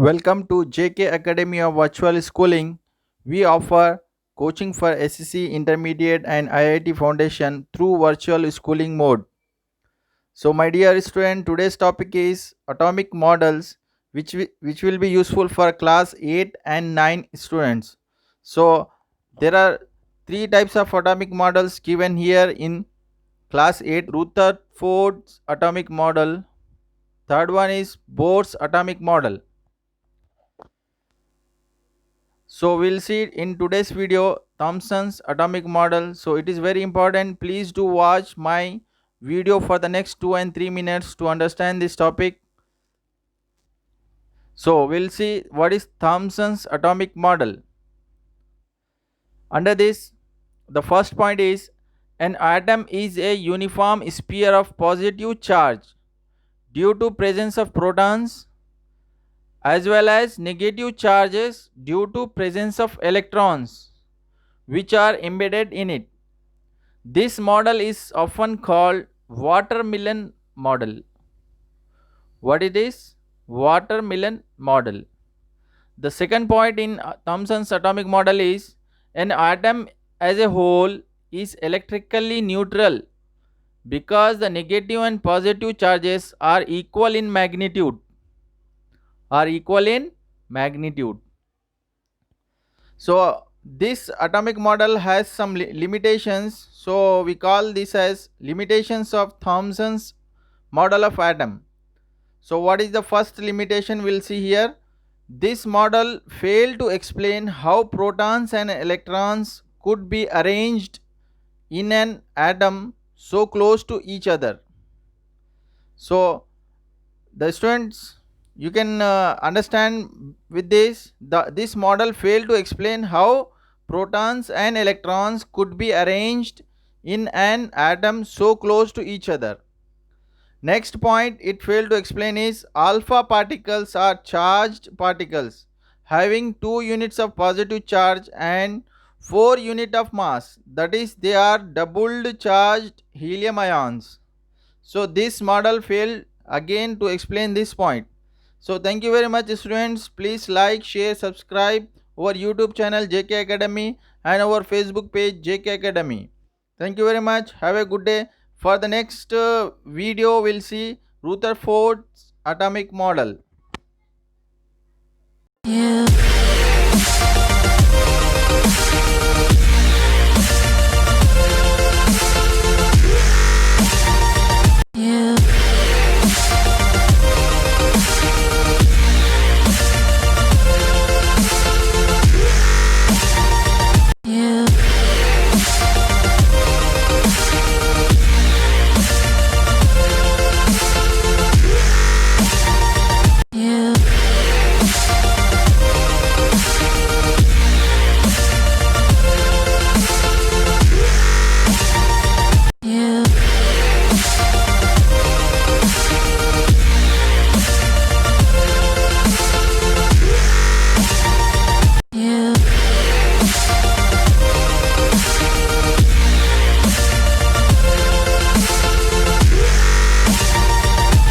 Welcome to JK Academy of Virtual Schooling. We offer coaching for SEC Intermediate and IIT Foundation through virtual schooling mode. So, my dear student, today's topic is atomic models, which will be useful for class 8 and 9 students. So, there are three types of atomic models given here in class 8: Rutherford's atomic model. Third one is Bohr's atomic model. So we'll see in today's video Thomson's atomic model. So it is very important. Please do watch my video for the next 2 and 3 minutes to understand this topic. So we'll see what is Thomson's atomic model. Under this, the first point is an atom is a uniform sphere of positive charge due to presence of protons as well as negative charges due to presence of electrons which are embedded in it. This model is often called watermelon model. What it is? Watermelon model. The second point in Thomson's atomic model is an atom as a whole is electrically neutral because the negative and positive charges are equal in magnitude. So this atomic model has some limitations. So we call this as limitations of Thomson's model of atom. So what is the first limitation we'll see here? This model failed to explain how protons and electrons could be arranged in an atom so close to each other. So the students, you can understand with this model failed to explain how protons and electrons could be arranged in an atom so close to each other. Next point it failed to explain is alpha particles are charged particles having 2 units of positive charge and 4 unit of mass, that is they are doubled charged helium ions. So this model failed again to explain this point. So thank you very much students. Please like, share, subscribe our YouTube channel JK Academy and our Facebook page JK Academy. Thank you very much. Have a good day. For the next video we'll see Rutherford's atomic model. You